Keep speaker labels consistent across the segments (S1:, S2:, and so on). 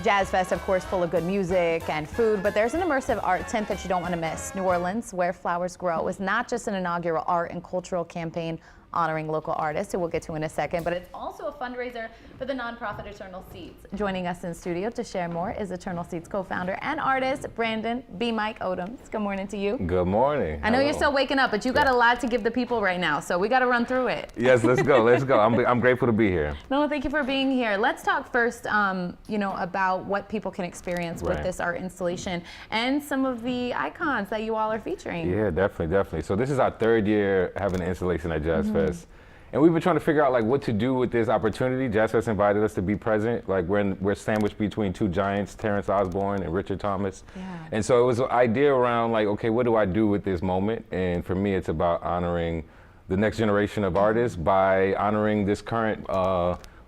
S1: Jazz Fest, of course, full of good music and food, but there's an immersive art tent that you don't want to miss. New Orleans, Where Flowers Grow, is not just an inaugural art and cultural campaign honoring local artists, who we'll get to in a second, but it's also a fundraiser for the nonprofit Eternal Seeds. Joining us in studio to share more is Eternal Seeds co-founder and artist Brandon B. Mike Odums. Good morning to you.
S2: Good morning.
S1: I know you're still waking up, but you got a lot to give the people right now, so we got to run through it.
S2: Yes, let's go. Let's go. I'm grateful to be here.
S1: No, thank you for being here. Let's talk first, about what people can experience with this art installation and some of the icons that you all are featuring.
S2: Yeah, definitely. So this is our third year having an installation at Jazz Fest. And we've been trying to figure out what to do with this opportunity. Jazz Fest invited us to be present. We're sandwiched between two giants, Terrence Osborne and Richard Thomas. Yeah. And so it was an idea around okay, what do I do with this moment? And for me, it's about honoring the next generation of artists by honoring this current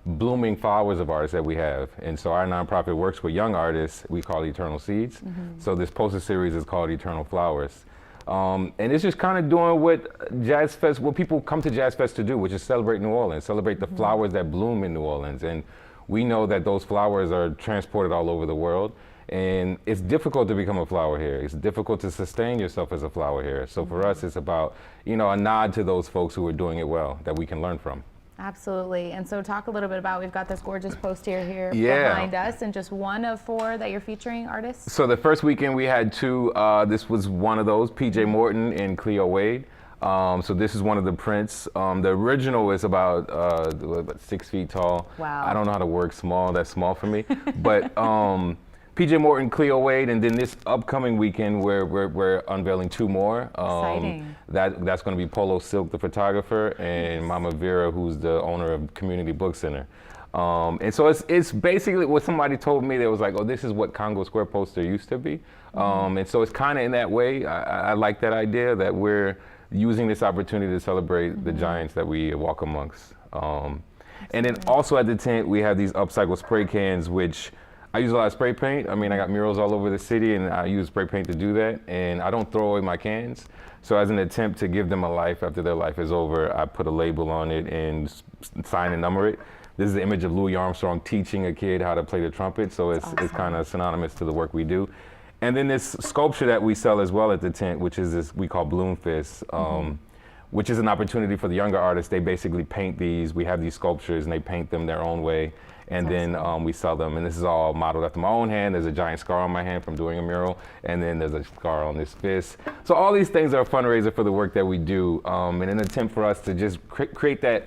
S2: blooming flowers of artists that we have. And so our nonprofit works with young artists we call Eternal Seeds. So this poster series is called Eternal Flowers. And it's just kind of doing what Jazz Fest, what people come to Jazz Fest to do, which is celebrate New Orleans, celebrate the flowers that bloom in New Orleans. And we know that those flowers are transported all over the world. And it's difficult to become a flower here. It's difficult to sustain yourself as a flower here. So for us, it's about, a nod to those folks who are doing it well that we can learn from.
S1: Absolutely. And so talk a little bit about, we've got this gorgeous poster here behind us, and just one of four that you're featuring artists.
S2: So the first weekend we had two. This was one of those, PJ Morton and Cleo Wade. So this is one of the prints. The original is about 6 feet tall.
S1: Wow.
S2: I don't know how to work small. That's small for me. But PJ Morton, Cleo Wade, and then this upcoming weekend we're unveiling two more.
S1: Exciting.
S2: That's going to be Polo Silk, the photographer, and Mama Vera, who's the owner of Community Book Center. And so it's basically what somebody told me. They was like, oh, this is what Congo Square Poster used to be. And so it's kind of in that way. I like that idea that we're using this opportunity to celebrate the giants that we walk amongst. And then also at the tent, we have these upcycled spray cans, which I use a lot of spray paint. I mean, I got murals all over the city, and I use spray paint to do that. And I don't throw away my cans. So as an attempt to give them a life after their life is over, I put a label on it and sign and number it. This is the image of Louis Armstrong teaching a kid how to play the trumpet. So it's kind of synonymous to the work we do. And then this sculpture that we sell as well at the tent, which is this we call Bloom Fist, which is an opportunity for the younger artists. They basically paint these. We have these sculptures, and they paint them their own way. And then we sell them. And this is all modeled after my own hand. There's a giant scar on my hand from doing a mural. And then there's a scar on this fist. So all these things are a fundraiser for the work that we do. And an attempt for us to just create that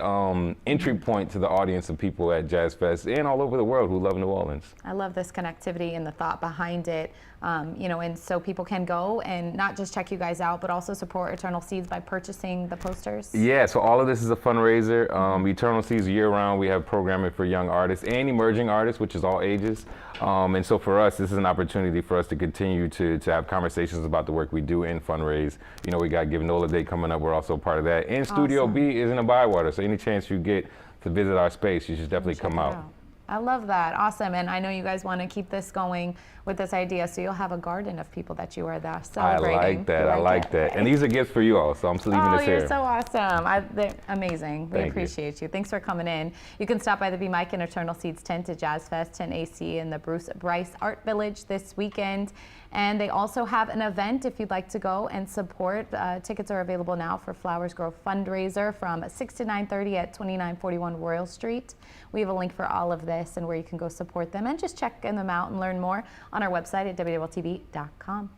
S2: entry point to the audience of people at Jazz Fest and all over the world who love New Orleans.
S1: I love this connectivity and the thought behind it. And so people can go and not just check you guys out, but also support Eternal Seeds by purchasing the posters.
S2: Yeah, so all of this is a fundraiser. Eternal Seeds year-round, we have programming for young artists and emerging artists, which is all ages. And so for us, this is an opportunity for us to continue to have conversations about the work we do and fundraise. We got Give NOLA Day coming up. We're also part of that. And Studio B is in a Bywater, so any chance you get to visit our space, you should definitely come out.
S1: I love that. Awesome. And I know you guys want to keep this going with this idea, so you'll have a garden of people that you are there celebrating.
S2: I like that. I like that. And these are gifts for you all, so I'm leaving this here.
S1: Oh, you're so awesome. They're amazing. We appreciate you. Thanks for coming in. You can stop by the B. Mike and Eternal Seeds tent at Jazz Fest 10 AC in the Bruce Bryce Art Village this weekend. And they also have an event if you'd like to go and support. Tickets are available now for Flowers Grow fundraiser from 6 to 9:30 at 2941 Royal Street. We have a link for all of this and where you can go support them and just check them out and learn more on our website at WWLTV.com.